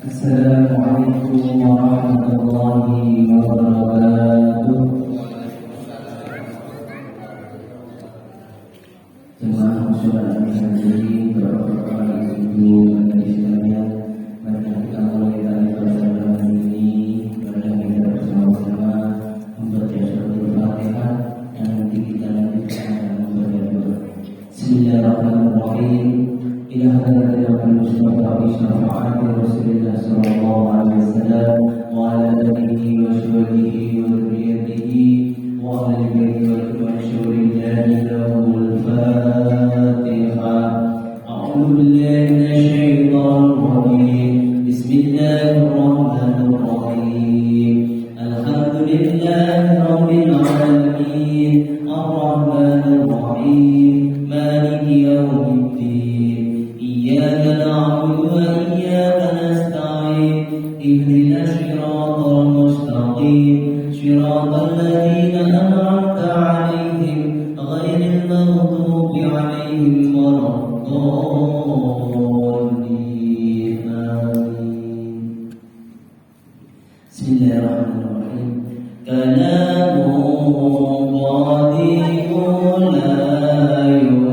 Assalamualaikum warahmatullahi wabarakatuh. Jemaah musyawarah Al-Hadirin, Bapak-bapak, Ibu, dan sekalian, marilah kita mulai dari perjalanan ini. Marilah kita bersama-sama membaca surat Al-Fatihah dan nanti kita lanjutkan dengan membaca doa. Bismillahirrahmanirrahim. Ila hadratil Mustafa Syafa'ati Rasulillah sallallahu alaihi wasallam wa ala alihi wa sahbihi wa dzurriyyatihi wa ahli baiti wal masyhurin lahumul Fatihah. A'udzu billahi minasy syaithanir rajim. Bismillahirrahmanirrahim. Alhamdulillahi rabbil alamin. Ar-Rahmanir Rahim. Maliki yaumiddin. إياك نعبد وإياك نستعين اهدنا الصراط المستقيم صراط الذين أنعمت عليهم غير المغضوب عليهم ولا الضالين آمين. بسم الله الرحمن الرحيم. كلام قديم لا يمل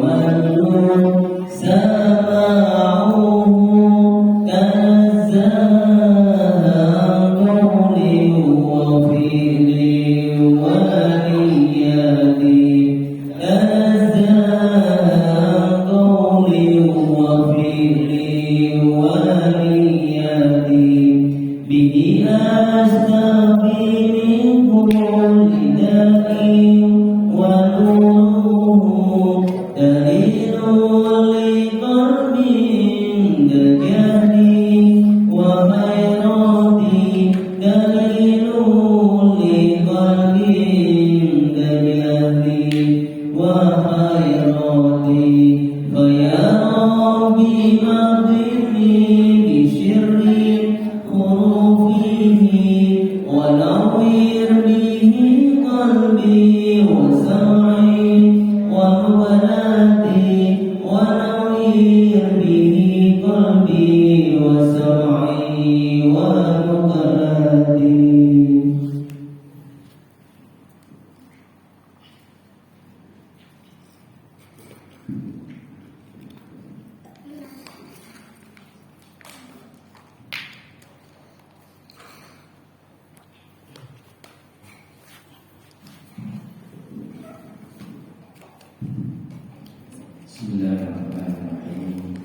Bismillahirrahmanirrahim.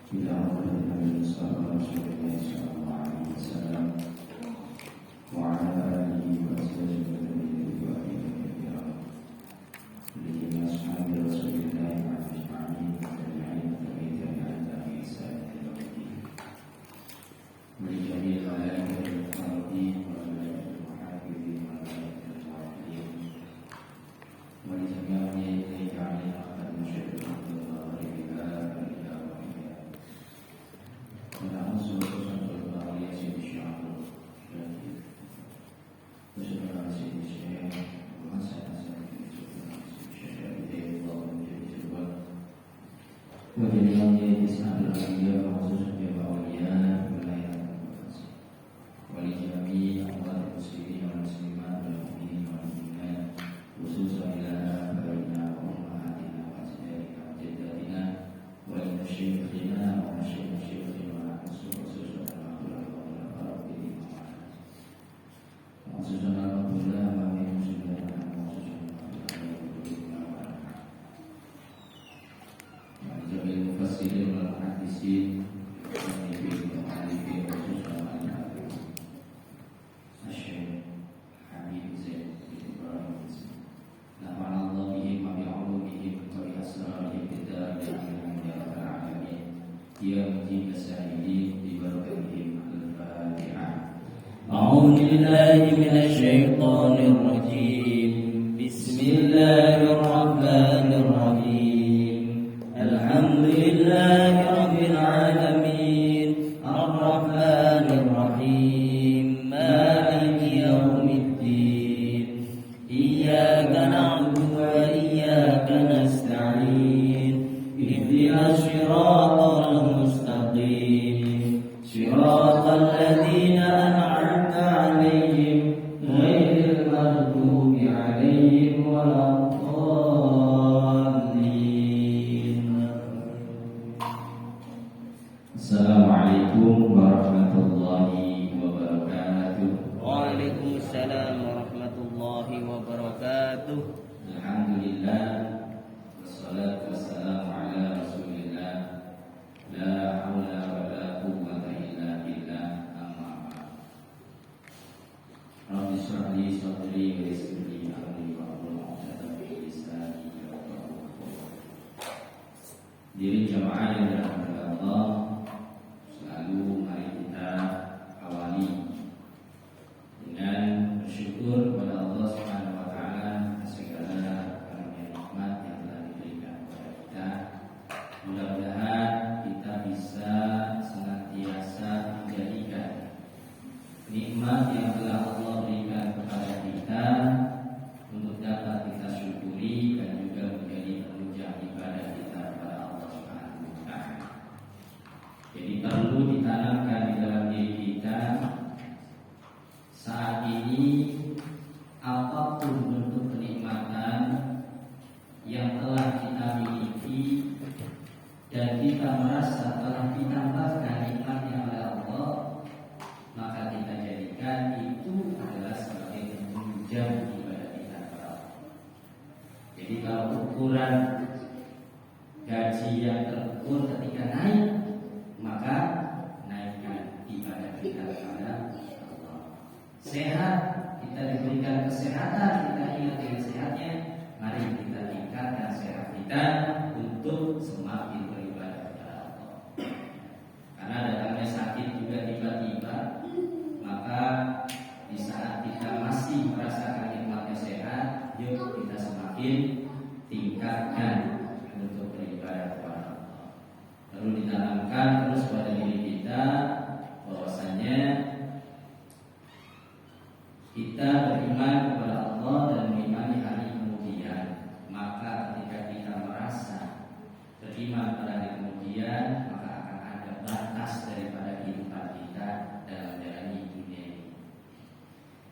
Bila Muhammad sallallahu alaihi wasallam wa ala alihi wa sahbihi wa ashabihi Rasulillah ajma'in wa tabi'in tabi'in ihsan ila yaumil din. Wa jami'il malaikati al-qadin wa malaikati al-hafidin wa malaikati al-hafidin wa jami'il ilahi أعوذ بالله من الشيطان الرجيم. بسم الله الرحمن الرحيم. الحمد لله رب العالمين الرحمن الرحيم مالك يوم الدين إياك نعبد وإياك نستعين ihdinas siratal mustaqim siratal ladzina an'amta 'alaihim ghairil maghdubi 'alaihim waladdallin. Assalamualaikum warahmatullahi wabarakatuh. Waalaikumsalam warahmatullahi wabarakatuh. Alhamdulillah wassalatu wassalamu ala Rasulillah la haula wala quwwata illa billah amma ba'd. Rabbi shrah li sadri wa yassir li amri wahlul 'uqdatam min lisani yafqahu qawli. Diri jamaah yang dirahmati Allah, selalu mari kita awali dengan bersyukur kepada Allah Subhanahu wa taala atas segala karunia nikmat yang telah diberikan kepada kita. Mudah-mudahan kita bisa senantiasa menjadikan nikmat yang telah Allah berikan kepada kita untuk dapat kita syukuri dan juga menjadi penunjang ibadah kita kepada Allah Subhanahu wa taala. Jadi perlu ditanamkan di dalam diri kita saat ini apapun bentuk kenikmatan yang telah kita miliki dan kita merasa telah ditambahkan nikmatnya oleh Allah, maka kita jadikan itu adalah sebagai penunjang ibadah kita kepada Allah. Jadi kalau ukuran gaji yang terukur ketika naik, maka naikkan ibadah kita kepada Allah. Sehat, kita diberikan kesehatan, kita ingat dengan sehatnya, mari kita tingkatkan sehat kita untuk semakin beribadah kepada Allah. Karena datangnya sakit juga tiba-tiba, maka di saat kita masih merasakan nikmatnya sehat, yuk kita semakin tingkatkan untuk beribadah kepada Allah. Perlu ditanamkan terus pada diri kita bahwasanya kita beriman kepada Allah dan mengimani hari kemudian. Maka ketika kita merasa beriman pada hari kemudian, maka akan ada batas daripada kehidupan kita dalam menjalani dunia ini.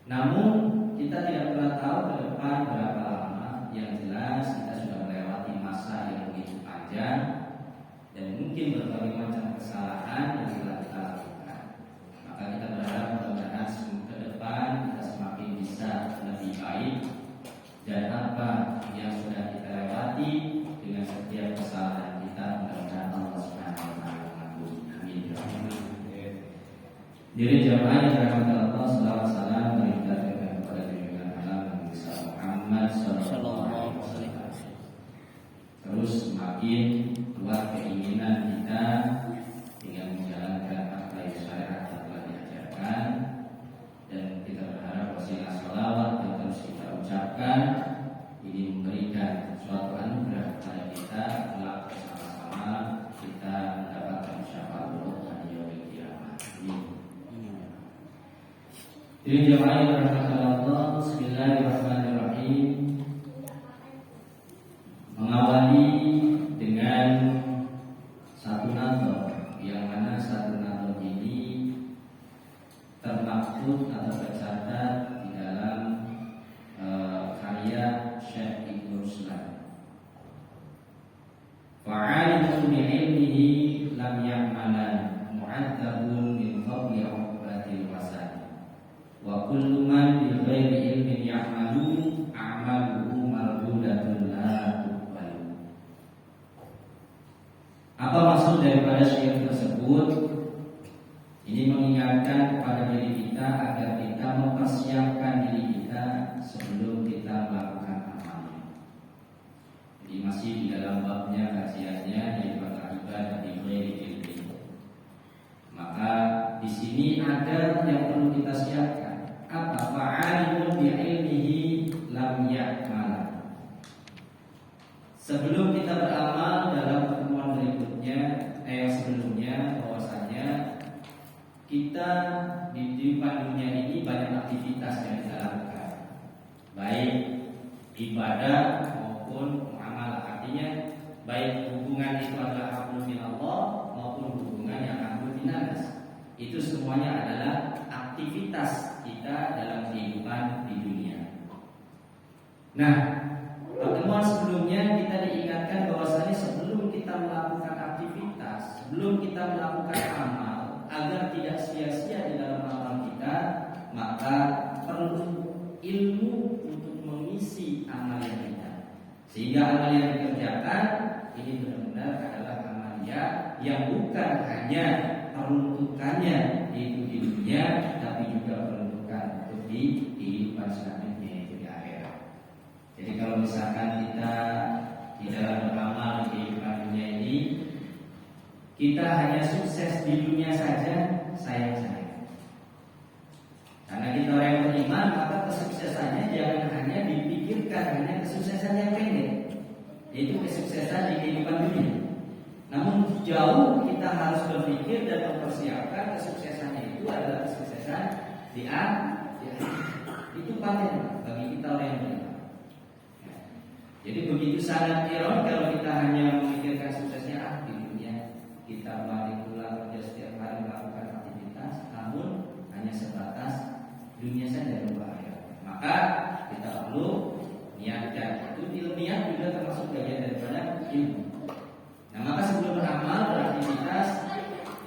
Namun kita tidak pernah tahu ke depan berapa lama. Yang jelas kita sudah melewati masa yang begitu panjang dan mungkin berbagai macam kesalahan yang telah kita lakukan. Maka kita berharap mudah-mudahan ke depan kita semakin bisa lebih baik, dan apa yang sudah kita lewati dengan setiap kesalahan kita, mudah-mudahan Allah Subhanahu wa taala mengampuni. Amin. Diri jamaah yang dirahmati Allah, salawat salam kita berikan kepada junjungan alam Nabi Muhammad sallallahu alaihi wasallam. Terus semakin kuat keinginan kita dengan menjalankan apa yang syariat telah diajarkan, dan kita berharap wasilah salawat yang terus kita ucapkan ini memberikan suatu anugerah kepada kita, kelak bersama-sama kita mendapatkan syafaat Allah di yaumil qiyamah. Amin. Jadi jemaah yang dirahmati Allah, bismillahirrahmanirrahim. Mengawali dengan satu nazar, yang mana satu nazar ini termaktub atau tercatat di dalam karya Syekh Ibnu Ruslan. Fa'alimun bi'ilmihi lam ya'malan mu'adzabun min fadli uqbatil wasan. Wa kullu man bi ghairi ilmin ya'malu a'maluhu mardudatun la tuqbalu. Apa maksud daripada syair tersebut? Ini mengingatkan kepada diri kita agar kita mempersiapkan diri kita sebelum kita melakukan amalnya. Jadi masih di dalam babnya kajiannya yaitu ibadah di ghairi ilmi. Maka di sini ada yang perlu kita siapkan. Apa? Fa'alimun bi ilmihi lam ya'mal. Sebelum kita beramal dalam pertemuan berikutnya, sebelumnya bahwasanya kita di kehidupan dunia ini banyak aktivitas yang kita lakukan, baik ibadah maupun muamalah. Artinya baik hubungan itu semuanya adalah aktivitas kita dalam kehidupan di dunia. Nah, pertemuan sebelumnya kita diingatkan bahwasanya sebelum kita melakukan aktivitas, sebelum kita melakukan amal, agar tidak sia-sia di dalam amal kita, maka perlu ilmu untuk mengisi amal yang kita. Sehingga amal yang dikerjakan ini benar-benar adalah amalia yang bukan hanya peruntukannya itu di dunia, tapi juga peruntukan untuk di kehidupan selanjutnya, itu di akhirat. Jadi kalau misalkan kita di dalam beramal di kehidupan dunia ini, kita hanya sukses di dunia saja, sayang-sayang. Karena kita orang yang beriman, maka kesuksesannya jangan hanya dipikirkan hanya kesuksesan yang pendek, yaitu kesuksesan di kehidupan dunia. Namun jauh kita harus berpikir dan mempersiapkan kesuksesannya itu adalah kesuksesan di akhirat. Itu paten bagi kita orang yang beriman. Jadi begitu sangat iron kalau kita hanya memikirkan suksesnya di dunia, kita balik pulang kerja setiap hari melakukan aktivitas, namun hanya sebatas dunia saja dan akhirat. Maka kita perlu niatkan itu, niat juga termasuk bagian daripada ilmu. Nah, maka sebelum beramal beraktivitas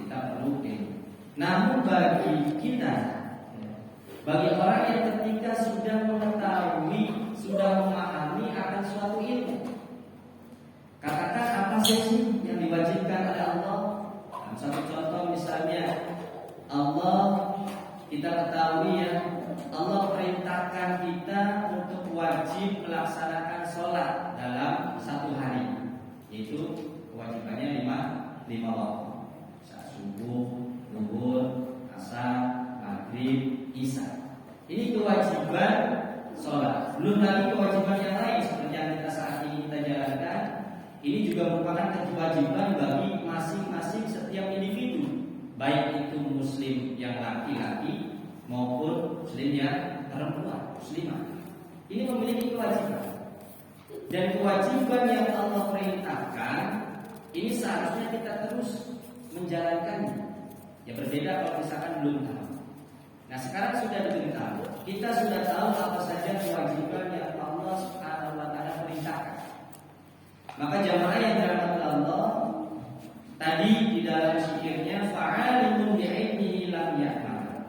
kita perlu ilmu. Namun bagi kita, bagi orang yang ketika sudah mengetahui, sudah memahami akan suatu ilmu, katakan apa sih yang diwajibkan oleh Allah? Dan satu contoh misalnya, Allah kita ketahui ya, Allah perintahkan kita untuk wajib melaksanakan sholat dalam satu hari, yaitu kewajibannya lima waktu: subuh, zuhur, asar, maghrib, isya. Ini kewajiban sholat. Belum lagi kewajiban yang lain seperti yang kita saat ini kita jalankan. Ini juga merupakan kewajiban bagi masing-masing setiap individu, baik itu muslim yang laki-laki maupun muslim yang perempuan, muslimah. Ini memiliki kewajiban. Dan kewajiban yang Allah perintahkan ini seharusnya kita terus menjalankannya. Ya berbeda kalau misalkan belum tahu. Nah sekarang sudah diberitahu, kita sudah tahu apa saja kewajiban yang Allah Subhanahu wa Ta'ala perintahkan. Maka jamaah yang dirahmati Allah, tadi di dalam zikirnya fa'alimun bi'ilmihi lam ya'mal.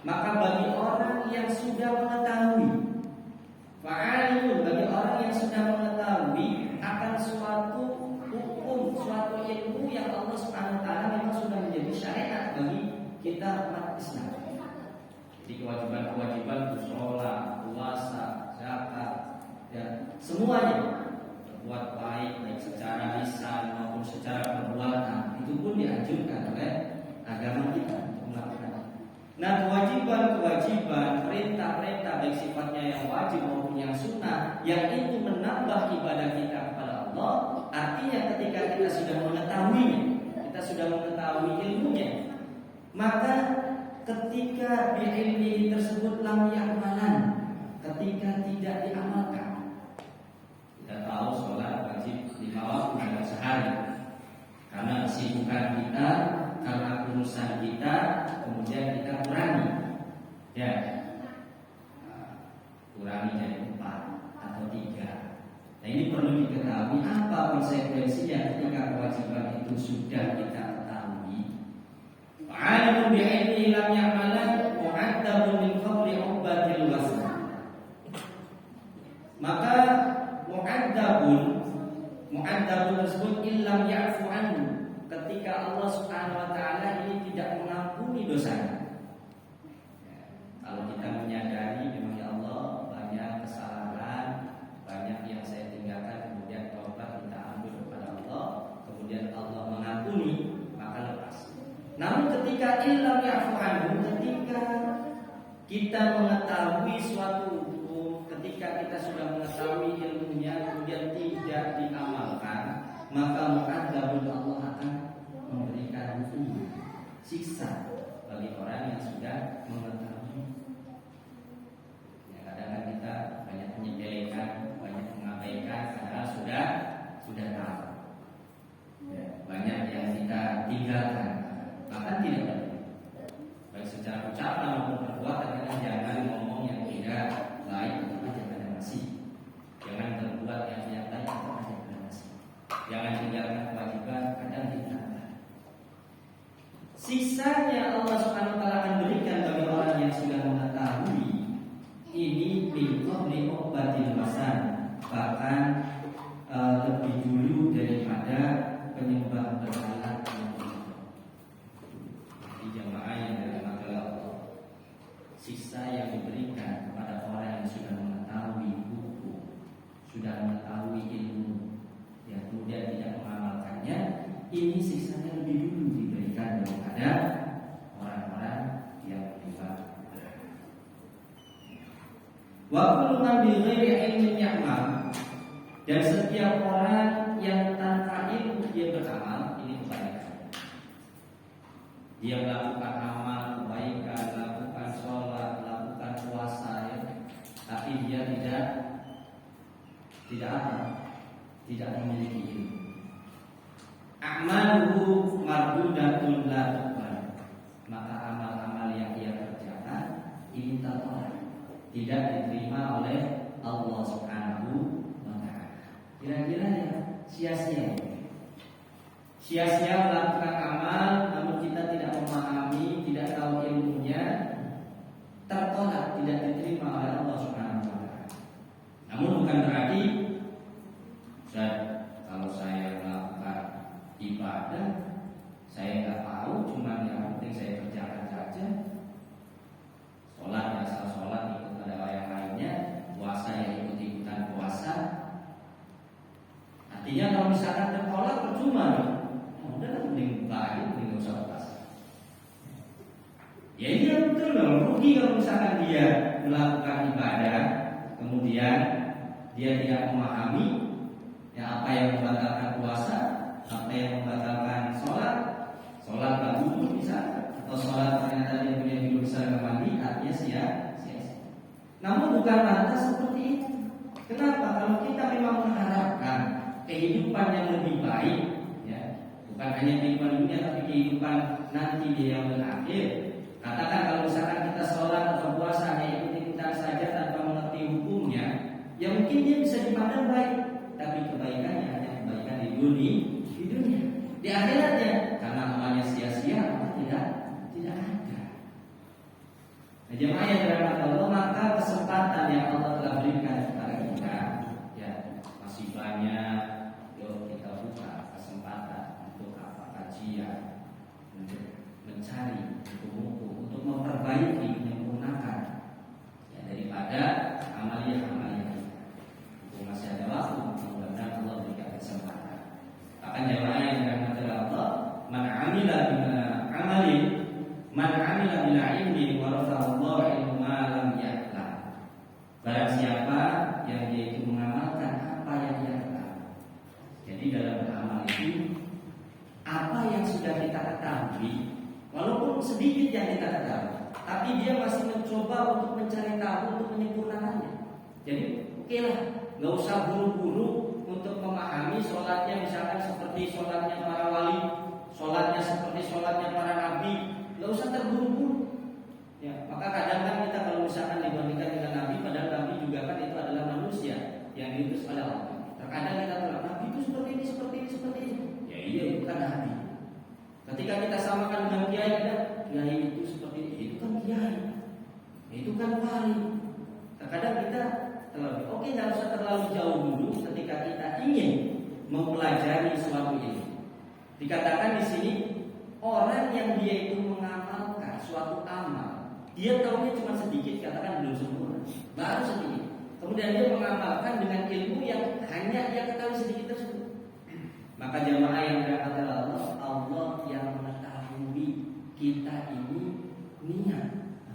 Maka bagi orang yang sudah mengetahui, fa'alimun bagi orang yang sudah mengetahui akan suatu hukum, suatu ilmu yang Allah Subhanahu wa Ta'ala memang sudah menjadi syariat bagi kita umat Islam. Jadi kewajiban-kewajiban itu sholat, puasa, zakat, dan semuanya berbuat baik secara lisan maupun secara perbuatan itu pun dianjurkan oleh agama kita untuk melakukan. Nah kewajiban-kewajiban, perintah-perintah baik sifatnya yang wajib maupun yang sunnah, yang itu menambah ibadah kita kepada Allah. Artinya ketika kita sudah mengetahuinya, kita sudah mengetahui ilmunya, maka ketika ilmu tersebut lam ya'malan, ketika tidak diamalkan. Kita tahu sholat wajib 5 waktu dalam sehari. Karena kesibukan kita, karena urusan kita, kemudian kita kurangi. Ya, kurangi jadi 4 atau 3. Nah ini perlu diketahui apa konsekuensinya ketika kewajiban itu sudah kita ketahui. Fa'alimun bi'ilmihi lam ya'malan mu'addabun min qabli 'ubbatil wasl. Maka mu'addabun tersebut illam ya'fu anhu, ketika Allah Subhanahu wa Ta'ala ini tidak mengampuni dosanya. Kalau kita menyadari memang ya Allah banyak kesalahan, banyak yang saya tinggalkan, kemudian taubat kita ambil kepada Allah, kemudian Allah mengampuni, maka lepas. Namun ketika illam ya'fu anhu, ketika kita mengetahui suatu hukum, ketika kita sudah mengetahui ilmunya kemudian tidak diamalkan, maka mu'adzabun, Allah akan memberikan hukum, siksa bagi orang yang sudah mengetahui. Ya, kadang-kadang kita banyak menyepelekan, banyak mengabaikan, padahal sudah tahu. Ya, banyak yang kita tinggalkan, bahkan tidak. ucapan maupun perbuatan, kadang jangan ngomong yang tidak baik untuk ajakan nasi. Jangan berbuat yang tidak baik untuk ajakan nasi. Jangan tinggalkan kewajiban, kadang ditinggalkan. Sisanya Allah Subhanahu wa taala akan berikan bagi orang yang sudah mengetahui ini nikmat batin masan, bahkan lebih dulu daripada penyembah berhala yang itu. Di jamaah yang dirahmati Allah, sisa yang diberikan kepada orang yang sudah mengetahui hukum, sudah mengetahui ilmu, yang kemudian tidak mengamalkannya, ini sisanya lebih dulu diberikan daripada orang-orang yang beribadah. Wa kullu man bi ghairi ilmin ya'mal, dan setiap orang yang tanpa ilmu dia beramal, ini kebaikan. Dia melakukan amal kebaikan, melakukan sholat, melakukan puasa, ya, tapi dia tidak apa? Tidak memiliki ilmu. Amaluhu mardudatun la tuqbal, maka amal-amal yang ia kerjakan ini tertolak, tidak diterima oleh Allah Subhanahu wa taala. Kira-kira ya sia-sia. Sia-sia melakukan amal namun kita tidak memahami, tidak tahu ilmunya, tertolak, tidak diterima oleh Allah Subhanahu wa taala. Namun bukan berarti kalau saya melakukan ibadah saya nggak tahu, cuma yang penting saya kerjakan saja. Sholat ya asal sholat, ikut ada yang lainnya. Puasa ya ikut-ikutan puasa. Artinya kalau misalkan tertolak percuma, udah mending baik, mending usah puasa. Ya iya betul loh, rugi kalau misalkan dia melakukan ibadah kemudian dia tidak memahami ya apa yang membatalkan puasa, apa yang membatalkan sholat nggak wudhu bisa, atau sholat ternyata dia punya hidup seragam mandi, artinya sia-sia. Namun bukan lantas seperti itu. Kenapa? Kalau kita memang mengharapkan kehidupan yang lebih baik, ya, bukan hanya kehidupan dunia tapi kehidupan nanti di yaumul akhir. Katakan kalau misalkan kita sholat atau puasa hanya ikut-ikutan saja tanpa mengerti hukumnya, ya mungkin dia bisa dipandang baik, tapi kebaikannya hanya kebaikan di dunia. Di akhiratnya karena amalnya sia-sia tidak ada. Nah, jemaah yang dirahmati Allah, maka kesempatan yang Allah telah berikan kepada kita, ya masih banyak. Yuk kita buka kesempatan untuk apa? Kajian, untuk mencari buku-buku, untuk memperbaiki, menyempurnakan, ya, daripada amalia-amalia kita. Itu masih ada waktu, mudah-mudahan Allah berikan kesempatan. Akan jemaah yang dirahmati Allah, man amila bila ilmi warathahu Allah ilmu ma lam ya'lam. Barang siapa yang dia itu mengamalkan apa yang dia ketahui. Jadi dalam beramal itu apa yang sudah kita ketahui, walaupun sedikit yang kita ketahui, tapi dia masih mencoba untuk mencari tahu, untuk menyempurnakannya. Jadi oke lah, nggak usah buru-buru untuk memahami sholatnya misalkan seperti sholatnya para wali, sholatnya seperti sholatnya para nabi, nggak usah terburu-buru. Ya, maka kadang kan kita kalau misalkan dibandingkan dengan nabi, padahal nabi juga kan itu adalah manusia yang diutus oleh Allah. Terkadang kita bilang nabi itu seperti ini. Ya iya itu kan nabi. Ketika kita samakan dengan kiai itu seperti ini, itu kan kiai, itu kan wali. Terkadang kita oke, tidak usah terlalu jauh dulu ketika kita ingin mempelajari suatu ilmu. Dikatakan di sini orang yang dia itu mengamalkan suatu amal, dia tahunya cuma sedikit, katakan belum sempurna, baru sedikit. Kemudian dia mengamalkan dengan ilmu yang hanya dia ketahui sedikit tersebut. Maka jamaah yang dirahmati Allah yang mengetahui kita ini niat. Nah,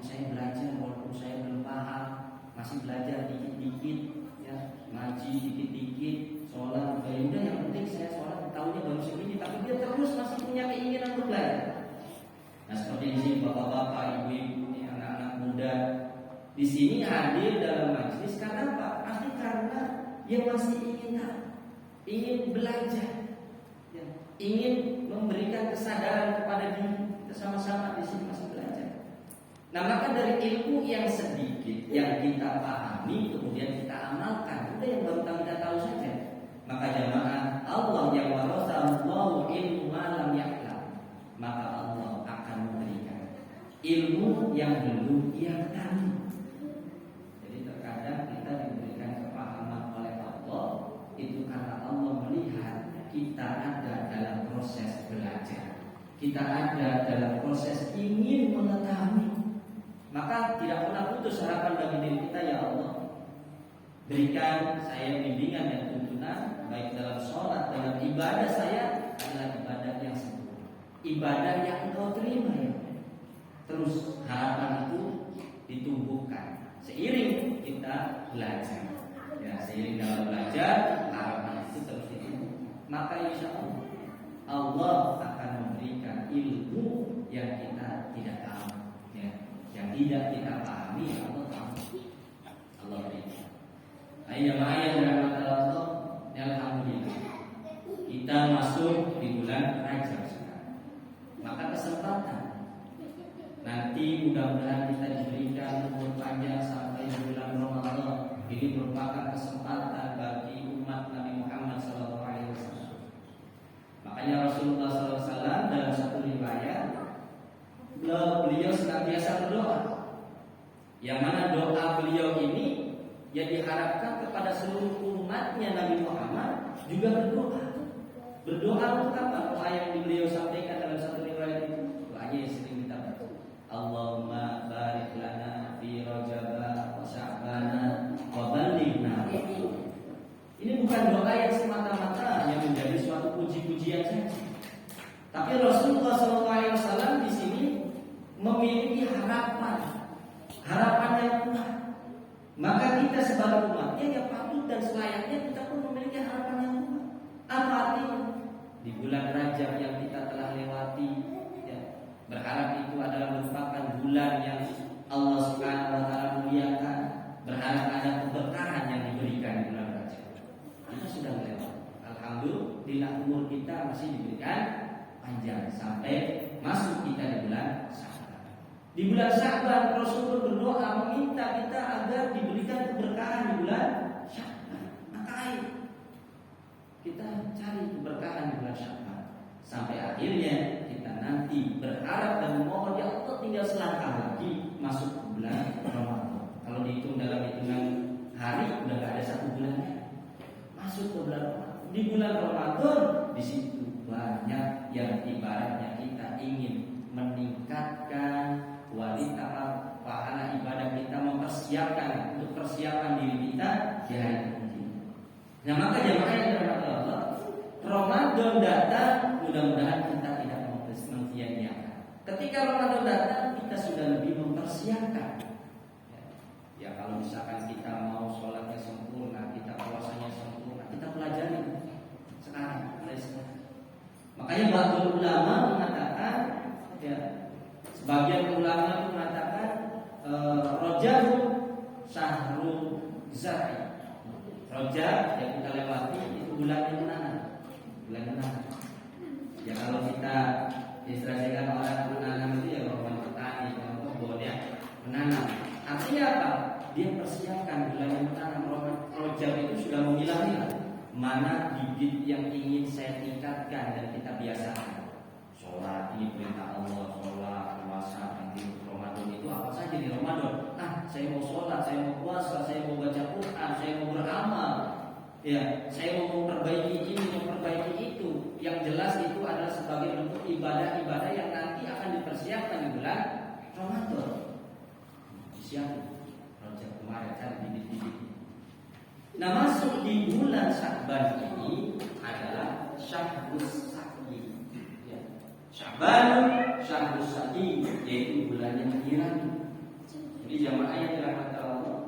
saya belajar walaupun saya belum paham. Masih belajar dikit-dikit, ya, ngaji dikit-dikit, sholat, udah yang penting saya sholat tahunya baru segini, tapi dia terus masih punya keinginan untuk belajar. Nah seperti di sini bapak-bapak, ibu-ibu, anak-anak muda di sini hadir dalam majelis karena apa? Pasti karena dia masih ingin belajar, ya, ingin memberikan kesadaran kepada diri. Kita sama-sama di sini masih belajar. Nah, maka dari ilmu yang sedikit yang kita pahami kemudian kita amalkan, itu yang baru kita tahu saja. Maka jamaah, Allah yang warasallahu ilmu lam ya'lam, maka Allah akan memberikan ilmu yang belum ia ketahui. Jadi terkadang kita diberikan kepahaman oleh Allah itu karena Allah melihat kita ada dalam proses belajar, kita ada dalam proses ingin mengetahui. Maka tidak pernah putus harapan bagi diri kita, ya Allah, berikan saya bimbingan dan tuntunan baik dalam sholat, dalam ibadah saya adalah ibadah yang sempurna, ibadah yang Engkau terima ya. Terus harapan itu ditumbuhkan seiring kita belajar. Ya, seiring dalam belajar harapan itu terus ditumbuhkan. Maka insya Allah akan memberikan ilmu yang kita tidak tahu, ya, yang tidak kita pahami. Allah tahu, Allah berikan. Ayat yang dirahmati Allah, alhamdulillah kita masuk di bulan Rajab sekarang. Maka kesempatan nanti mudah-mudahan kita diberikan umur panjang sampai bulan Ramadan. Ini merupakan kesempatan bagi umat Nabi Muhammad SAW. Makanya Rasulullah SAW dalam satu riwayat beliau senantiasa berdoa, yang mana doa beliau ini yang diharapkan kepada seluruh umatnya Nabi Muhammad juga berdoa. Berdoa untuk apa? Doa yang beliau sampaikan dalam satu riwayat itu, doanya yang sering kita baca. Allahumma barik lana fi Rajab wa Sya'ban wa ballighna. Ini bukan doa yang semata-mata yang menjadi suatu puji-pujian saja. Tapi Rasulullah SAW di sini memiliki harapan yang kuat. Maka kita sebagai umatnya yang patut dan selayaknya kita pun memiliki harapan yang kuat. Apa artinya? Di bulan Rajab yang kita telah lewati, ya, berharap itu adalah merupakan bulan yang Allah Subhanahu wa taala muliakan. Berharap ada keberkahan yang diberikan di bulan Rajab. Kita sudah melewati. Alhamdulillah umur kita masih diberikan panjang sampai masuk kita di bulan Sya'ban. Di bulan Sya'ban Rasulullah berdoa meminta kita agar diberikan keberkahan di bulan Sya'ban. Maka ayo kita cari keberkahan di bulan Sya'ban sampai akhirnya kita nanti berharap dan memohon ya Allah tinggal selangkah lagi masuk ke bulan Ramadan. Kalau dihitung dalam hitungan hari udah gak ada satu bulannya masuk ke bulan Ramadan. Di bulan Ramadan di situ banyak yang ibaratnya kita ingin meningkatkan kualitas pahala ibadah kita, mempersiapkan untuk persiapan diri kita di hari ini. Nah, maka jemaah yang dirahmati Allah, Ramadan datang, mudah-mudahan kita tidak mensia-nyiakan. Ketika Ramadan datang, kita sudah lebih mempersiapkan. Ya, kalau misalkan kita mau sholatnya sempurna, kita puasanya sempurna, kita pelajari sekarang, mulai sekarang. Makanya ba'dul ulama mengatakan, ya, sebagian ulama itu mengatakan Rajab syahrul zari. Rajab yang kita lewati itu bulan yang menanam, bulan menanam. Ya kalau kita istilahkan orang menanam itu ya orang petani, orang kebun ya menanam. Artinya apa? Dia persiapkan bulan yang menanam. Rajab itu sudah memilah-milah mana bibit yang ingin saya tingkatkan dan kita biasakan. Sholat ini perintah Allah, sholat, puasa, nanti Ramadan itu apa saja di Ramadan. Saya mau sholat, saya mau puasa, saya mau baca Quran, saya mau beramal, ya, saya mau memperbaiki ini, memperbaiki itu. Yang jelas itu adalah sebagai bentuk ibadah-ibadah yang nanti akan dipersiapkan di bulan Ramadan. Siapa? Rajab kemarin kan bibit-bibit. Nah, masuk di bulan Sya'ban ini adalah Syahrus Sa'di. Ya. Sya'ban, Syahrus Sa'di, yaitu bulan yang kirani. Jadi jamaah yang dirahmati Allah,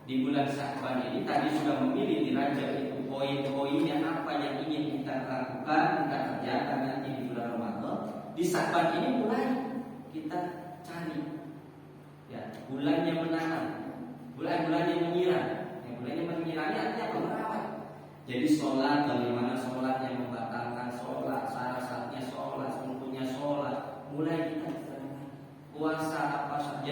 di bulan Sya'ban ini tadi sudah memilih di Rajab itu poin-poinnya apa yang ingin kita lakukan, kita kerjakan nanti di bulan Ramadan. Di Sya'ban ini mulai kita cari, ya, bulan yang menanam, bulan-bulan yang menyiram. Bulan yang menyiramnya artinya merawat. Jadi sholat, bagaimana sholat yang membatalkan sholat, syarat-syaratnya sholat, seluruhnya sholat. Mulai kita puasa apa saja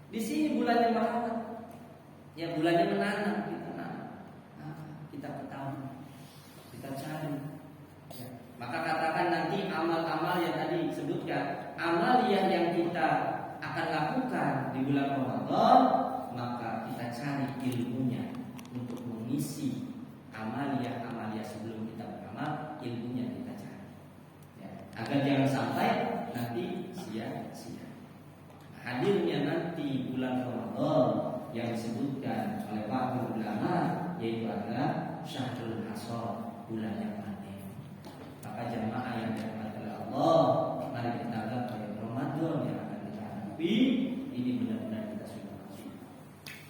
Di sini bulannya merawat, ya bulannya menanam, kita nanam, kita ketahui, kita cari. Ya. Maka katakan nanti amal-amal yang tadi disebutkan, amaliyah yang kita akan lakukan di bulan Ramadan, maka kita cari ilmunya untuk mengisi amaliyah sebelum kita beramal, ilmunya kita cari. Ya. Agar jangan sampai nanti sia-sia. Hadirnya nanti bulan Ramadan yang disebutkan oleh para ulama yaitu adalah Syahrul Hasad, bulan yang panen. Maka jamaah yang dirahmati oleh Allah, mari kita anggap Ramadan yang akan kita hadapi ini benar-benar kita sudah masuk.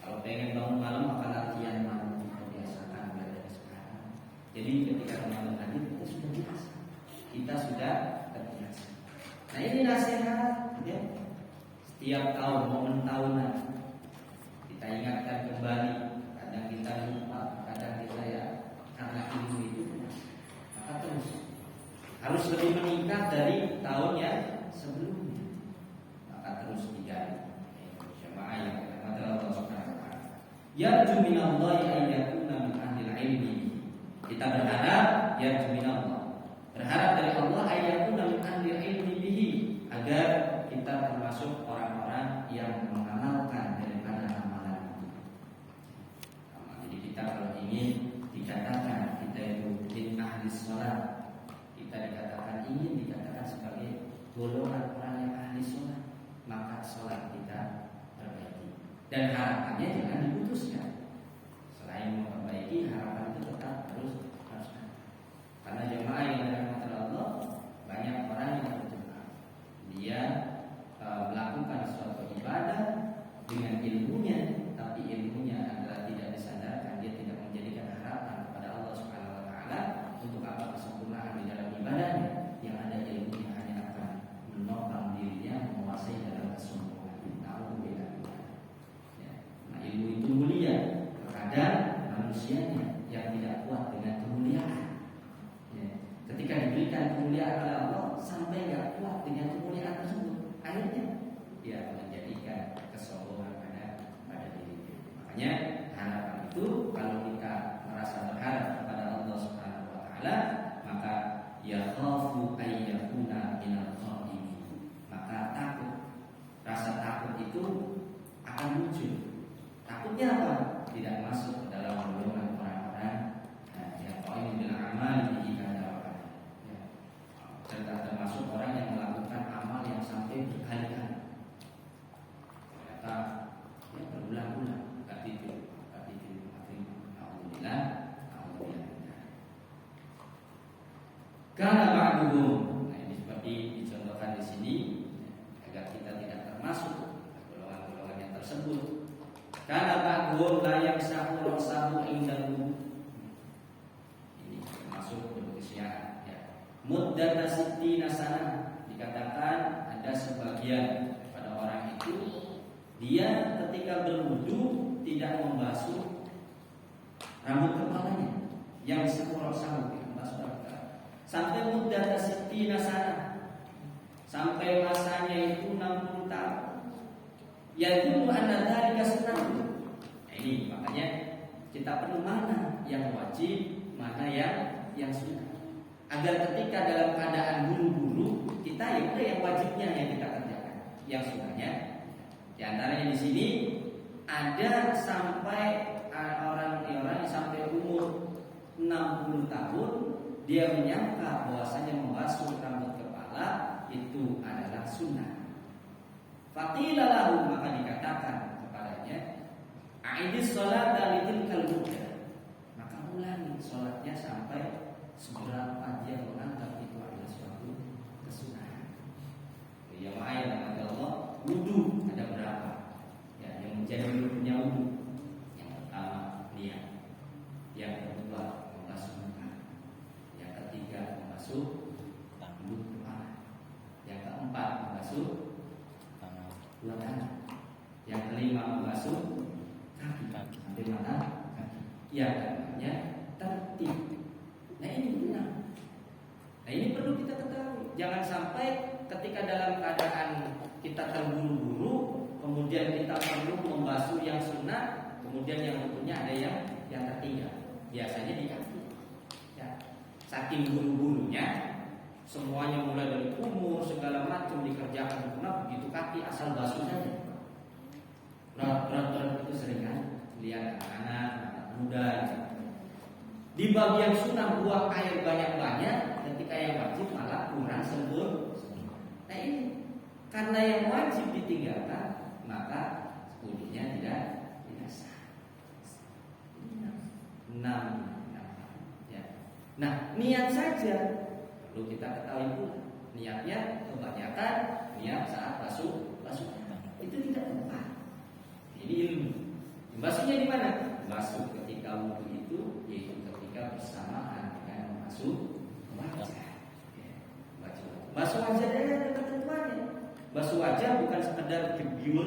Kalau pengen bangun malam maka latihan malam, kita biasakan mulai dari sekarang. Jadi ketika Ramadan hadir kita sudah biasa, kita sudah terbiasa. Nah ini nasihat, ya. Setiap tahun, momen tahunan kita ingatkan kembali. Kadang kita lupa, kadang kita ya karena ilmu itu, maka terus harus lebih meningkat dari tahun yang sebelumnya. Maka terus digali. Jemaah yang dirahmati Allah Subhanahu wa taala. Yarju minallahi an yakuna min ahlil ilmi. Kita berharap yarju minallah. Berharap dari Allah an yakuna min ahlil ilmi bihi, agar kita termasuk orang-orang yang mengamalkan daripada amalan itu. Jadi kita kalau ingin dikatakan kita itu min ahli sholat, kita ingin dikatakan sebagai golongan orang yang ahli sholat, maka sholat kita perbaiki. Dan harapannya jangan diputuskan. Selain memperbaiki, harapan itu tetap harus ada. Karena jemaah yang dirahmati Allah, banyak orang yang berjemaah, dia melakukan suatu ibadah dengan ilmunya, tapi ilmunya adalah tidak disandarkan, dia tidak menjadikan harapan kepada Allah Subhanahu wa taala untuk apa kesempurnaan di dalam ibadahnya. Yang ada ilmunya hanya akan menopang dirinya, menguasai dalam kesempurnaan. Nauzubillah. Ya. Nah, ilmu itu mulia, terkadang manusianya yang tidak kuat dengan kemuliaan. Ya. Ketika diberikan kemuliaan oleh Allah sampai tidak kuat dengan kemuliaan tersebut, akhirnya dia menjadikan kesombongan pada dirinya. Makanya harapan itu kalau kita merasa berharap kepada Allah Subhanahu wa taala, maka ya khafu ayyakuna minal khairin. Maka takut, rasa takut itu akan muncul. Takutnya apa? Tidak masuk ke dalam golongan orang-orang yang qaim bil amal di ibadah. Ya. Serta termasuk orang yang melakukan amal yang sampai berkali-kali. Ternyata ya berulang-ulang, gak tidur. Alhamdulillah. Karena ba'duhum, nah ini seperti dicontohkan di sini, agar kita tidak termasuk golongan-golongan yang tersebut. Karena ba'duhum la yamsahu rasahu indal wudu. Ini termasuk bentuk kesyaitan. Ya. Muddata sittina sanah, dikatakan ada sebagian pada orang itu dia ketika berwudu tidak membasuh rambut kepalanya yang sepuluh sampai muddata sittina sanah, sampai masanya itu 60 tahun. Yaitu anna dzalika sunnah. Nah ini makanya kita perlu mana yang wajib, mana yang sunnah. Agar ketika dalam keadaan buru-buru kita ya udah yang wajibnya yang kita kerjakan, yang sunnahnya. Di antaranya di sini ada sampai orang yang sampai umur 60 tahun dia menyangka bahwasanya membasuh rambut kepala itu adalah sunnah. Faqila lahu, maka dikatakan kepadanya, a'idis sholata litilkal muddah. Maka ulangi sholatnya sampai seberapa dia menganggap itu adalah suatu kesunahan. Yang lain kata Allah, wudu ada berapa? Ya, yang menjadi rukunnya wudu. Yang pertama niat, yang kedua membasuh muka, yang ketiga membasuh rambut kepala, yang keempat membasuh dua tangan, yang kelima membasuh kaki sampai mata kaki, yang keempatnya tertib. Nah ini benar. Nah ini perlu kita ketahui. Jangan sampai ketika dalam keadaan kita terburu-buru kemudian kita saking buru-burunya semuanya mulai dari umur segala macam dikerjakan sempurna, begitu kaki asal basuh saja. Berat itu sering kan lihat anak-anak muda gitu. Di bagian sunnah buang air banyak-banyak, ketika yang wajib malah kurang sempurna. Nah ini karena yang wajib ditinggalkan, maka wudhunya tidak sah. Ya. Nah niat saja perlu kita ketahui pula. Niatnya kebanyakan niat saat basuh itu tidak tepat. Ini ilmu. Basuhnya di mana? Basuh ketika wudhu itu yaitu ketika bersamaan dengan membasuh wajah. Basuh wajah ada ketentuannya. Basuh wajah bukan sekedar jebur,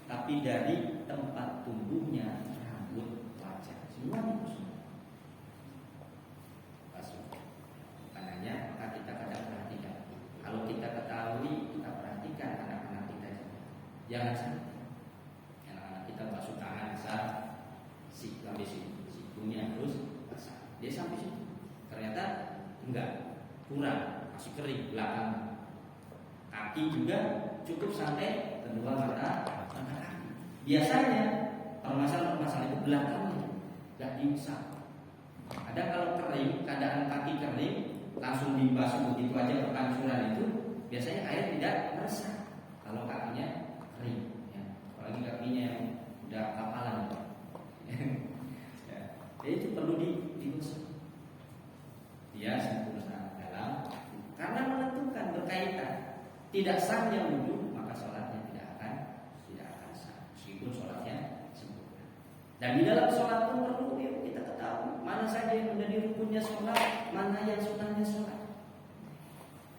tapi dari tempat tumbuhnya rambut wajah. Semua itu basuh. Bukan hanya maka kita kadang perhatikan. Kalau kita ketahui, kita perhatikan anak-anak kita juga. Jangan sampai anak-anak kita basuh tangan saat sampai sikunya terus basah. Dia sampai situ. Ternyata enggak, kurang, masih kering belakang. Kaki juga cukup sampai kedua mata kaki. Biasanya permasalahan itu belakangnya enggak diusap. Ada kalau kering, keadaan kaki kering langsung dibasuh begitu aja perkancuran itu, biasanya air tidak meresap. Kalau kakinya kering, ya. Apalagi kakinya yang udah kapalan, ya. Jadi itu perlu diusap. Dia sempurna dalam karena menentukan berkaitan. Tidak sahnya wudhu, maka sholatnya tidak akan sah, meskipun sholatnya sempurna. Dan di dalam sholat pun perlu kita ketahui mana saja yang menjadi rukunnya sholat, mana yang sunnahnya sholat.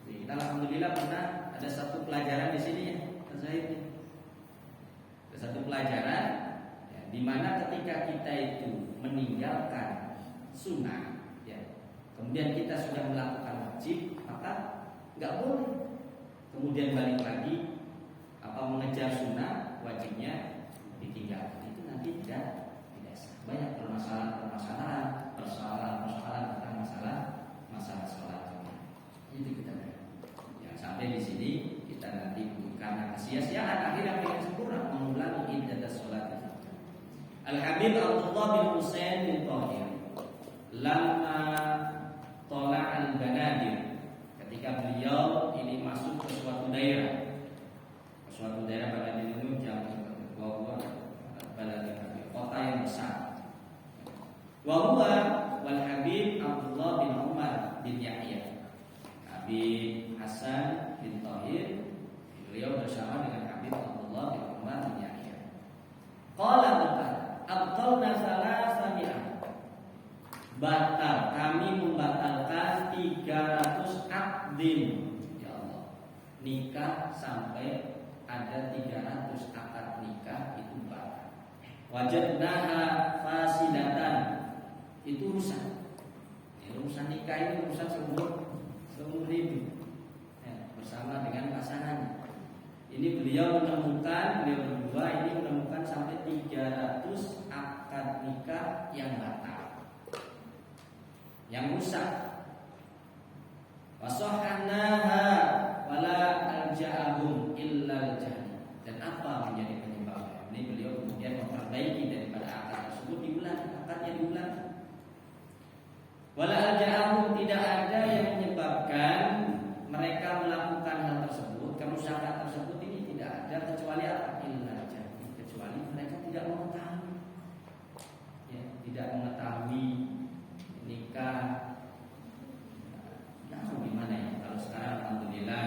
Jadi kita alhamdulillah pernah ada satu pelajaran di sini ya, ada satu pelajaran ya, di mana ketika kita itu meninggalkan sunnah, ya, kemudian kita sudah melakukan wajib, maka nggak boleh kemudian balik lagi mengejar sunnah, wajibnya ditinggalkan. Itu nanti tidak sah. Banyak permasalahan tentang masalah sholat. Itu kita yang sampai di sini kita nanti karena kesia-siaan akhirnya pengen sempurna mengulangi ibadah sholat itu. Al-Habib Abdullah bin Husain bin Thahir lama tolak al-Banadir, ketika beliau ini masuk ke suatu daerah Banadir itu jauh kota yang besar. Wa huwa wal Habib Abdullah bin Umar bin Yahya. Habib Hasan bin Thahir beliau bersama dengan Habib Abdullah bin Umar bin Yahya. Qala abtalna salasami'ah. Batal, kami membatalkan 300 akdin. Ya Allah, nikah sampai ada 300 akad nikah itu batal. Wajadnaha fasidatan, itu rusak. Urusan nikah ini urusan seumur hidup ya, bersama dengan pasangan. Ini beliau berdua ini menemukan sampai 300 akad nikah yang batal, yang rusak. Wasahanaha wala alja'ahum illa aljahli. Dan apa menjadi penyebabnya? Ini beliau kemudian memperbaiki daripada akad tersebut, akadnya diulang. Wala alja'ahum, tidak ada yang menyebabkan mereka melakukan hal tersebut, kerusakan tersebut ini tidak ada kecuali apa? Illa aljahli, kecuali mereka tidak mengetahui. Ya, tidak mengetahui nikah. Gimana ya? Kalau sekarang alhamdulillah,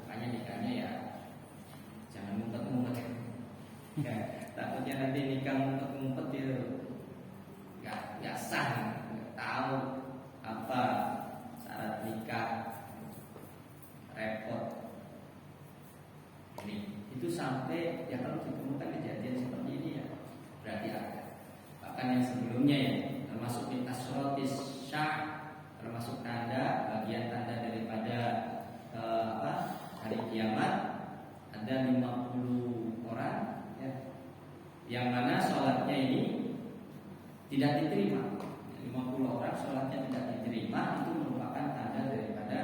makanya nikahnya ya jangan ngumpet-ngumpet ya. Takutnya nanti nikah ngumpet-ngumpet itu nggak sah, nggak tahu apa syarat nikah, repot. Ini itu sampai ya kalau ditemukan kejadian seperti ini ya berarti ada. Bahkan yang sebelumnya ya termasuk min asrotis syah, termasuk bagian tanda daripada hari kiamat, ada 50 orang ya, yang mana sholatnya ini tidak diterima. 50 orang sholatnya tidak diterima, itu merupakan tanda daripada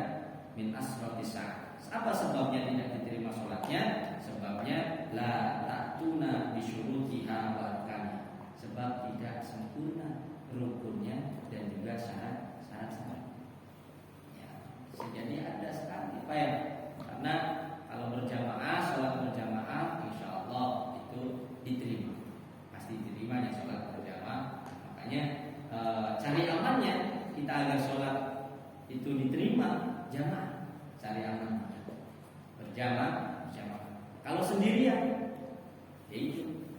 min asratis saat. Apa sebabnya tidak diterima sholatnya? Sebabnya la ta'tuna bisyurutiha wa arkaniha. Sebab tidak sempurna rukunnya dan juga syarat-syarat. Ya, jadi ada sekali apa ya? Karena kalau berjamaah, sholat berjamaah, insya Allah itu diterima, pasti diterimanya sholat berjamaah. Makanya cari amannya kita agar sholat itu diterima jamaah, cari aman berjamaah. Kalau sendirian, ya itu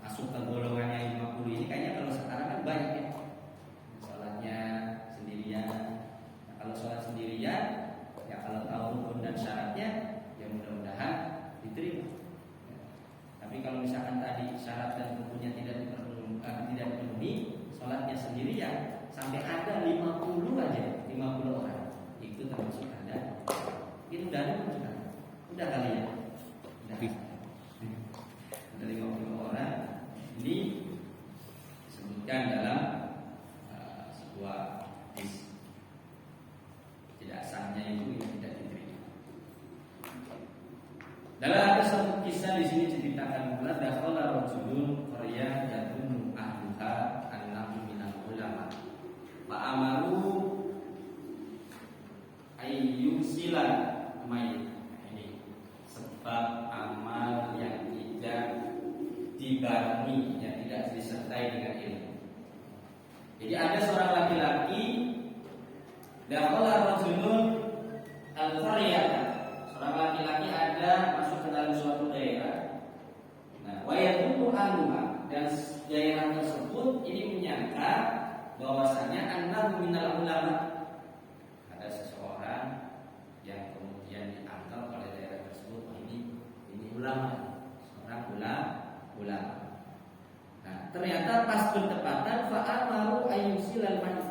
masuk ke golongannya 50 ini. Kayaknya kalau sekarang kan banyak ya sholatnya sendirian. Nah, kalau sholat sendirian, ya kalau tahu rukun dan syaratnya, ya mudah-mudahan diterima. Ya. Tapi kalau misalkan tadi syarat dan rukunnya tidak dipenuhi, sholatnya sendirian sampai ada 50 aja, 50 orang, itu termasuk ada. Itu udah ada kan? Udah kali ya. Dari 50 orang ini disebutkan dalam sebuah hadis tidak sahnya itu yang tidak diterima. Dalam ada satu kisah di sini ceritakan pula dakhala rajulun qaryah yadun ahluha annahu minal ulama fa amaru ayyusila mayit. Sebab amal yang tidak dibarengi, yang tidak disertai dengan ilmu. Jadi ada seorang laki-laki dakhala rajulun al-qaryata. Seorang laki-laki ada masuk ke dalam suatu daerah. Nah, wa yadullu ahluha, dan daerah tersebut ini menyangka bahwasanya annahu minal ulama. Ada seseorang yang kemudian dianggap oleh daerah tersebut, ini ulama, seorang ulama. Nah, ternyata pas bertepatan fa'amaru ayyusilal mayit.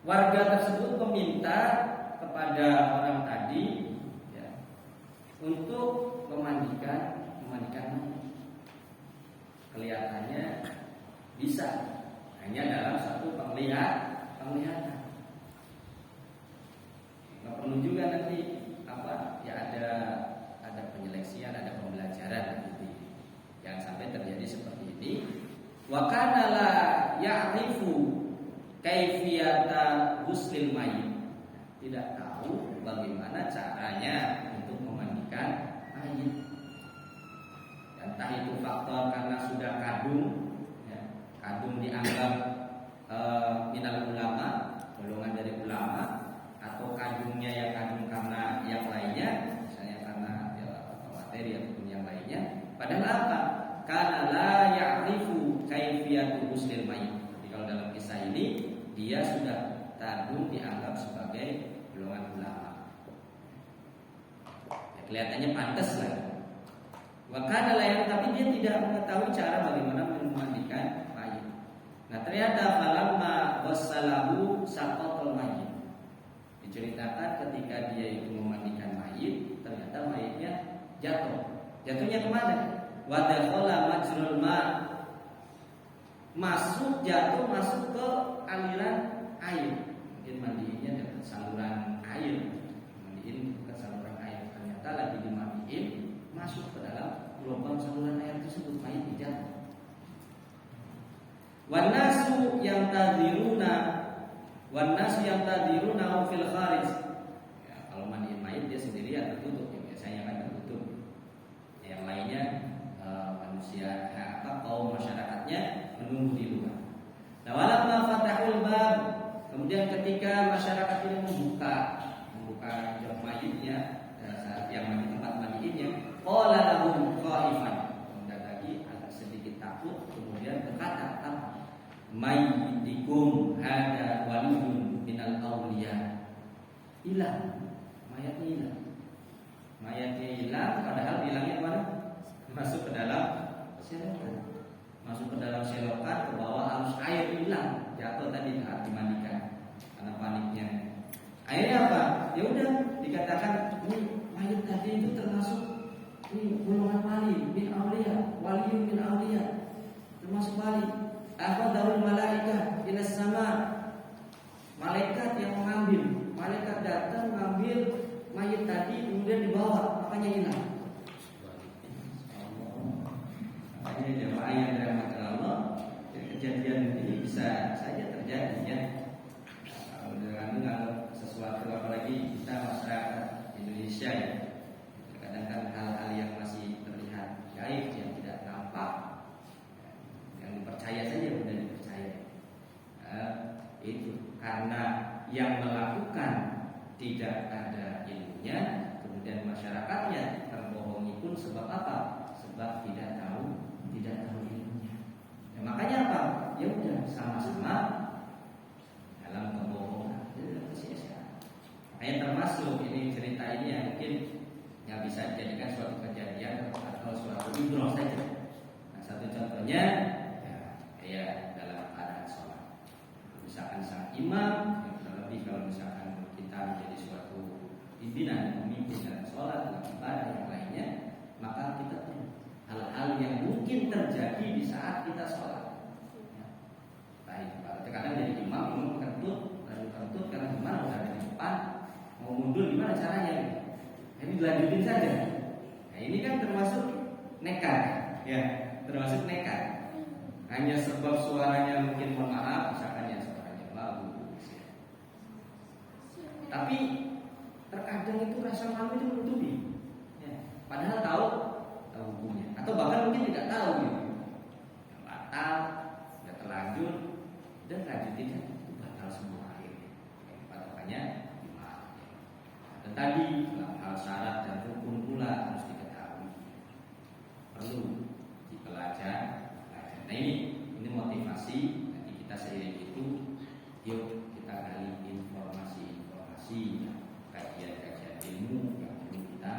Warga tersebut meminta kepada orang tadi ya, untuk memandikan mayit. Kelihatannya bisa, hanya dalam satu penglihatan. Nggak perlu juga nanti ya ada penyeleksian, ada pembelajaran gitu. Jangan sampai terjadi seperti ini. Wa kana la ya'rifu kaifiyata ghuslil mayyit. Tidak tahu bagaimana caranya untuk memandikan mayit. Entah itu faktor karena sudah kadung, ya, kadung dianggap minal ulama, golongan dari ulama, atau kadungnya yang kadung karena yang lainnya, misalnya karena materi ataupun yang lainnya. Padahal apa? Karena la ya'rifu kaifiyatu ghuslil mayyit. Jadi kalau dalam kisah ini dia sudah kadung dianggap sebagai golongan ulama. Ya, kelihatannya pantas lah. Wakana layak, tapi dia tidak mengetahui cara bagaimana memandikan mayit. Nah, ternyata falamma wassalahu saqatal mayit. Diceritakan ketika dia itu memandikan mayit, ternyata mayitnya jatuh. Jatuhnya kemana? Wa dakhala majrul ma. Jatuh masuk ke aliran air. Mungkin mandiinnya dekat saluran air. Mandiin dekat saluran air. Ternyata lagi dimandiin, masuk ke dalam lubang saluran air tersebut, mayit jatuh. Wan nasu yang tadiruna fil kharij. Ya, kalau mandiin mayit dia sendiri ya tertutup, ya, biasanya kan tertutup. Yang lainnya manusia kaum masyarakatnya menunggu di luar. Nah, walamma fatahul bab, kemudian ketika masyarakat ini membuka jok mayitnya, saat yang mandi tempat mandiinnya, qala lahum qaifan, kemudian lagi agak sedikit takut, kemudian berkata, mayyitikum hada waliyun minal awliya. Hilang, mayatnya hilang, padahal hilangnya mana? Masuk ke dalam selokan, ke bawah arus air, hilang, jatuh tadi saat dimandikan karena paniknya. Akhirnya apa? Ya udah dikatakan ini mayat tadi itu termasuk ini golongan wali min aulia, termasuk wali. Akhadahul malaikah ila sama. Malaikat yang mengambil, malaikat datang mengambil mayit tadi kemudian dibawa, makanya hilang. Makanya jemaah yang dirahmati Allah, kejadian ini bisa saja terjadi ya. Kalau sesuatu apalagi kita masyarakat Indonesia ya, kadang-kadang hal-hal yang masih terlihat gaib yang tidak nampak, yang dipercaya saja mudah dipercaya. Itu karena yang melakukan tidak ada ilmunya, kemudian masyarakatnya terbohongi pun sebab apa? Sebab tidak tahu ilmunya. Ya, makanya apa? Ya udah sama-sama dalam kebohongan. Makanya termasuk ini cerita ini yang mungkin yang bisa dijadikan suatu kejadian atau suatu ibrah saja. Nah, satu contohnya ya dalam keadaan sholat. Misalkan sang imam, terlebih kalau misalkan kita menjadi suatu pimpinan, pemimpin dalam sholat, dalam ibadah yang lainnya, maka kita tahu hal-hal yang mungkin terjadi di saat kita sholat. Baik, kadang jadi imam kentut karena gimana udah ada di depan, mau mundur gimana caranya? Ini dilanjutin saja. Nah, ini kan termasuk nekat, ya, termasuk nekat. Hanya sebab suaranya mungkin mohon maaf, misalkan ya suaranya bagus. Ya. Tapi terkadang itu rasa malu itu menutupi. Ya. Padahal tahu hukumnya, atau bahkan mungkin tidak tahu gitu. Batal, sudah terlanjur, dan lanjutin itu batal semua akhirnya. Patokannya gimana? Dan tadi dalam hal syarat dan rukun pula harus diketahui, perlu dipelajari. Nah ini motivasi. Nanti kita seiring itu, yuk kita gali informasi, kajian ilmu yang perlu kita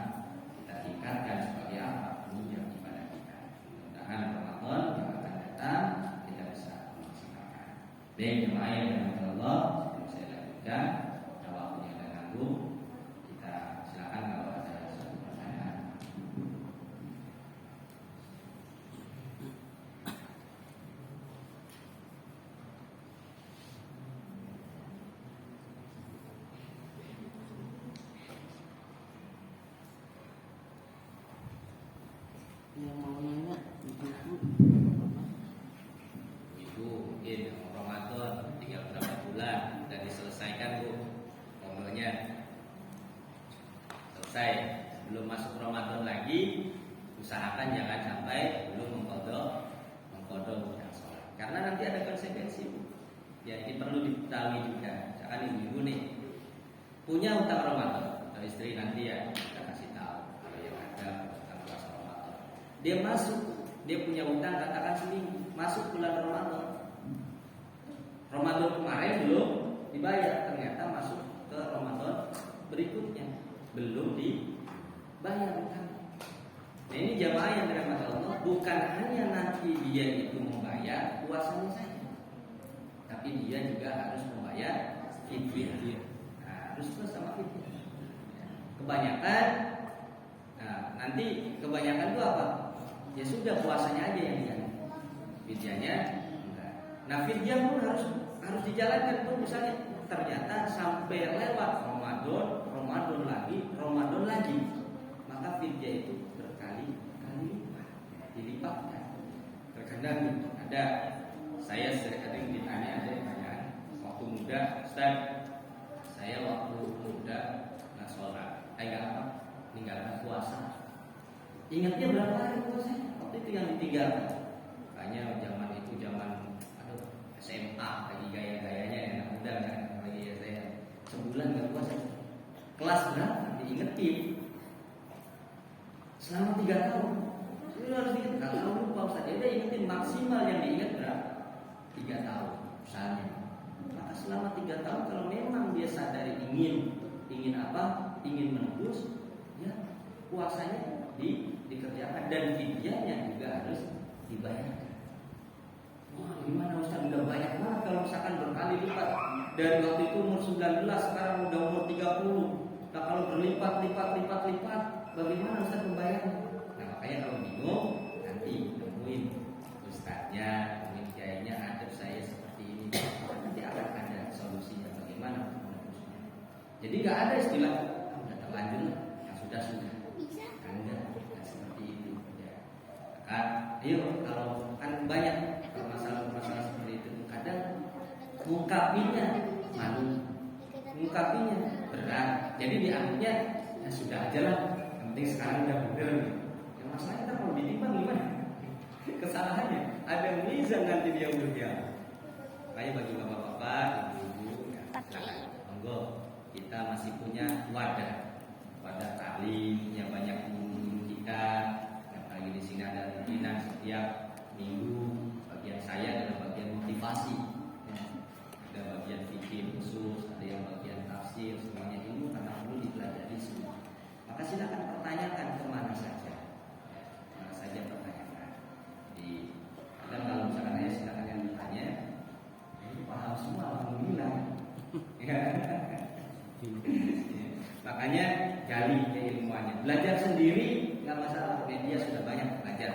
tingkatkan sebagai apa yang ibadah kita. Mudah-mudahan Ramadan yang akan datang kita bisa memaksimalkan. Baik jemaah yang dirahmati Allah, sebelum saya lanjutkan, waktunya ada nanggung. Kita silakan kalau ada satu pertanyaan. Yang mau nanya Ibu mungkin Ramadan tinggal berapa bulan dan diselesaikan Bu ngobrolnya selesai. Belum masuk Ramadan lagi, usahakan jangan sampai belum mengkodok bukan sholat, karena nanti ada konsekuensi Bu. Ya ini perlu diketahui juga. Jangan ibu-ibu nih punya utang Ramadan atau istri nanti ya kita kasih tahu kalau yang ada utang puasa Ramadan. Dia punya utang katakan seminggu, masuk bulan Ramadan kemarin belum dibayar, ternyata masuk ke Ramadan berikutnya belum dibayar utang. Nah ini jamaah yang dirahmati Allah, bukan hanya nanti dia itu membayar puasanya saja, tapi dia juga harus membayar fidyah. Nah, harus plus sama fidyah. Kebanyakan, nanti kebanyakan itu apa? Ya sudah puasanya aja yang dijalankan, fidyahnya enggak. Nah fidyah pun harus dijalankan pun, misalnya ternyata sampai lewat Ramadan lagi, maka fidyah itu berkali-kali dilipatkan. Terkadang ada saya sering ditanya, ada yang tanya waktu muda, Ustaz, saya waktu muda nggak sholat, meninggalkan puasa. Ingatnya berapa hari puasanya? Waktu itu yang ditinggalkan. Makanya zaman SMA lagi gaya-gayanya anak muda kan, lagi ya saya sebulan nggak puasa. Kelas berapa? Diingetin. Selama 3 tahun. Itu harus diingat. Kalau lupa Ustaz, dia ingetin maksimal yang diingat berapa? 3 tahun misalnya. Maka selama 3 tahun kalau memang dia sadari ingin apa? Ingin menembus, ya puasanya dikerjakan dan fidyahnya juga harus dibayarkan. Wah, gimana Ustaz, udah banyak banget kalau misalkan berkali lipat. Dari waktu itu umur 19, sekarang udah umur 30. Nah kalau berlipat, bagaimana Ustaz membayarnya? Nah makanya kalau bingung, nanti temuin ustaznya, temuin kiainya, saya seperti ini, nanti akan ada solusinya bagaimana untuk menebusnya. Jadi nggak ada istilah udah terlanjur yang sudah kan enggak seperti itu ya. Kan ayo kalau kan banyak masalah seperti itu kadang mengungkapinya malu, mengungkapinya berat, jadi dianggapnya ya sudah aja lah, yang penting sekarang udah bener. Ya masalahnya kan kalau ditimbang gimana? Kesalahannya ada mizan nanti dia berjalan. Kayak bagi bapak-bapak, ibu-ibu, ya, silakan, monggo kita masih punya wadah taklim yang banyak guru kita. Yang lagi di sini ada pimpinan setiap minggu. Bagian saya adalah bagian motivasi. Ya. Ada bagian fikih khusus, ada yang bagian tafsir, semuanya ilmu karena perlu dipelajari semua. Maka silakan pertanyakan kemana saja, mana saja pertanyakan. Di dan kalau misalkan saya silakan yang ditanya, ini paham semua, alhamdulillah. Ya. Makanya gali keilmuannya. Belajar sendiri nggak masalah, media sudah banyak belajar.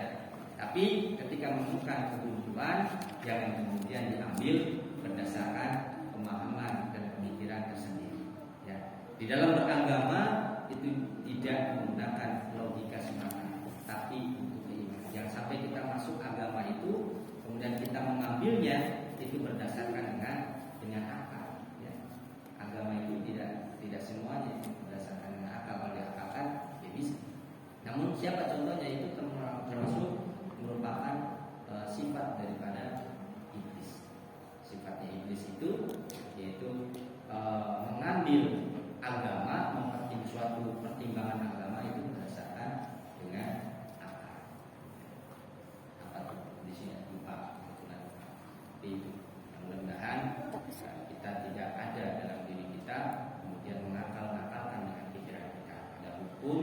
Tapi ketika menemukan kebuntuan, jangan kemudian diambil berdasarkan pemahaman dan pemikiran tersendiri. Ya. Di dalam beragama itu tidak menggunakan logika semata, tapi untuk keimanan. Jangan sampai kita masuk agama itu, kemudian kita mengambilnya itu berdasarkan dengan akal. Ya. Agama itu tidak semuanya itu berdasarkan dengan akal. Kalau diakalkan, ya bisa. Namun siapa contohnya itu termasuk merupakan sifat daripada iblis. Sifatnya iblis itu yaitu mengambil agama, suatu pertimbangan agama itu berdasarkan dengan akal. Apa tuh di sini lupa kebetulan. Itu mudah-mudahan kita tidak ada dalam diri kita kemudian mengakal-akalkan dengan pikiran kita. Ada hukum